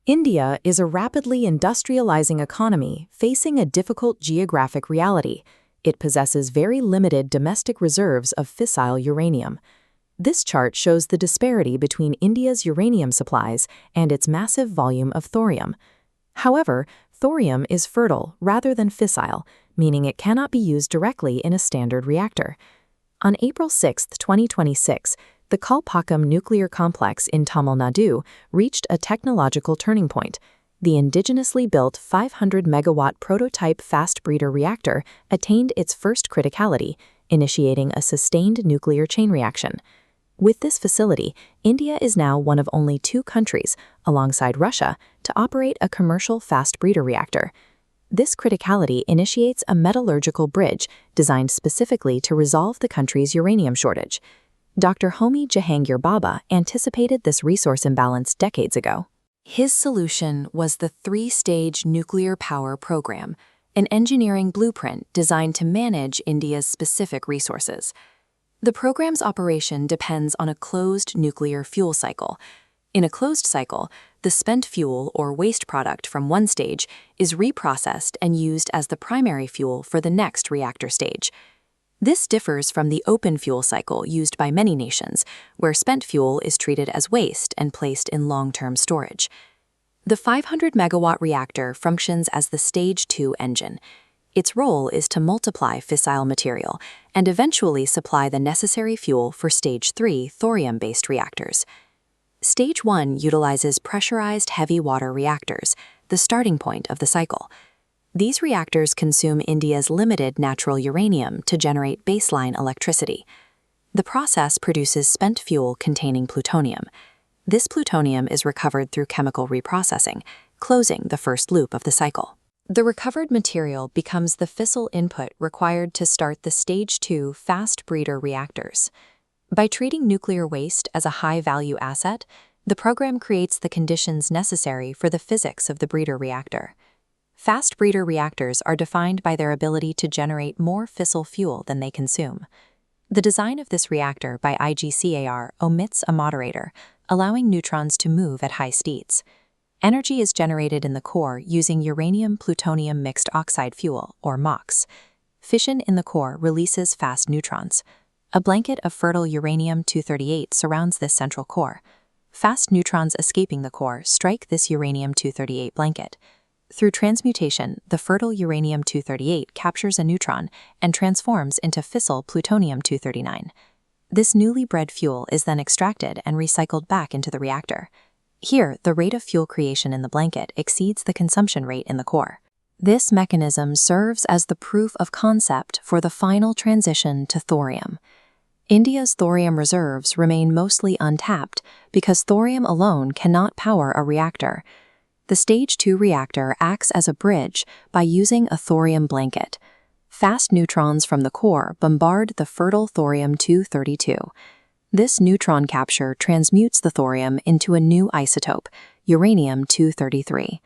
India is a rapidly industrializing economy facing a difficult geographic reality. It possesses very limited domestic reserves of fissile uranium. This chart shows the disparity between India's uranium supplies and its massive volume of thorium. However, thorium is fertile rather than fissile, meaning it cannot be used directly in a standard reactor. On April 6, 2026, the Kalpakkam nuclear complex in Tamil Nadu reached a technological turning point. The indigenously built 500-megawatt prototype fast breeder reactor attained its first criticality, initiating a sustained nuclear chain reaction. With this facility, India is now one of only 2 countries, alongside Russia, to operate a commercial fast breeder reactor. This criticality initiates a metallurgical bridge designed specifically to resolve the country's uranium shortage. Dr. Homi Jahangir Baba anticipated this resource imbalance decades ago. His solution was the 3-stage nuclear power program, an engineering blueprint designed to manage India's specific resources. The program's operation depends on a closed nuclear fuel cycle. In a closed cycle, the spent fuel or waste product from one stage is reprocessed and used as the primary fuel for the next reactor stage. This differs from the open fuel cycle used by many nations, where spent fuel is treated as waste and placed in long-term storage. The 500-megawatt reactor functions as the Stage 2 engine. Its role is to multiply fissile material and eventually supply the necessary fuel for Stage 3 thorium-based reactors. Stage 1 utilizes pressurized heavy water reactors, the starting point of the cycle. These reactors consume India's limited natural uranium to generate baseline electricity. The process produces spent fuel containing plutonium. This plutonium is recovered through chemical reprocessing, closing the first loop of the cycle. The recovered material becomes the fissile input required to start the Stage 2 fast breeder reactors. By treating nuclear waste as a high-value asset, the program creates the conditions necessary for the physics of the breeder reactor. Fast breeder reactors are defined by their ability to generate more fissile fuel than they consume. The design of this reactor by AHWR omits a moderator, allowing neutrons to move at high speeds. Energy is generated in the core using uranium-plutonium mixed oxide fuel, or MOX. Fission in the core releases fast neutrons. A blanket of fertile uranium-238 surrounds this central core. Fast neutrons escaping the core strike this uranium-238 blanket. Through transmutation, the fertile uranium-238 captures a neutron and transforms into fissile plutonium-239. This newly bred fuel is then extracted and recycled back into the reactor. Here, the rate of fuel creation in the blanket exceeds the consumption rate in the core. This mechanism serves as the proof of concept for the final transition to thorium. India's thorium reserves remain mostly untapped because thorium alone cannot power a reactor. The Stage 2 reactor acts as a bridge by using a thorium blanket. Fast neutrons from the core bombard the fertile thorium-232. This neutron capture transmutes the thorium into a new isotope, uranium-233.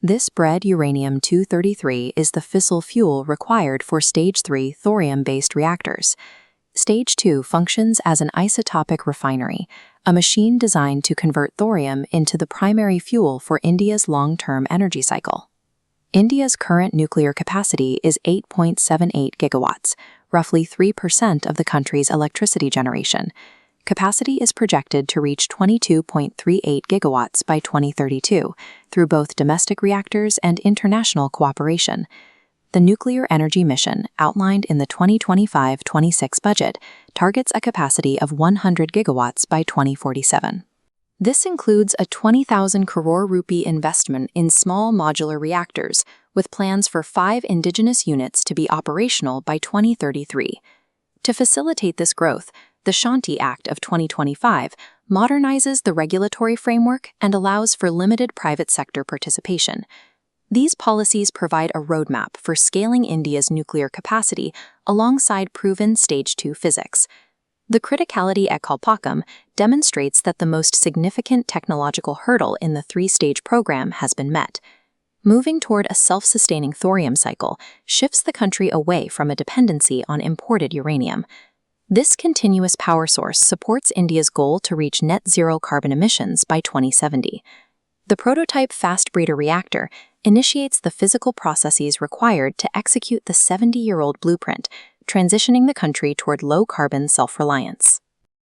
This bred uranium-233 is the fissile fuel required for Stage 3 thorium-based reactors. Stage 2 functions as an isotopic refinery, a machine designed to convert thorium into the primary fuel for India's long-term energy cycle. India's current nuclear capacity is 8.78 gigawatts, roughly 3% of the country's electricity generation. Capacity is projected to reach 22.38 gigawatts by 2032 through both domestic reactors and international cooperation. The nuclear energy mission, outlined in the 2025-26 budget, targets a capacity of 100 gigawatts by 2047. This includes a 20,000 crore rupee investment in small modular reactors, with plans for 5 indigenous units to be operational by 2033. To facilitate this growth, the Shanti Act of 2025 modernizes the regulatory framework and allows for limited private sector participation. These policies provide a roadmap for scaling India's nuclear capacity alongside proven Stage 2 physics. The criticality at Kalpakkam demonstrates that the most significant technological hurdle in the 3-stage program has been met. Moving toward a self-sustaining thorium cycle shifts the country away from a dependency on imported uranium. This continuous power source supports India's goal to reach net zero carbon emissions by 2070. The prototype fast breeder reactor initiates the physical processes required to execute the 70-year-old blueprint, transitioning the country toward low-carbon self-reliance.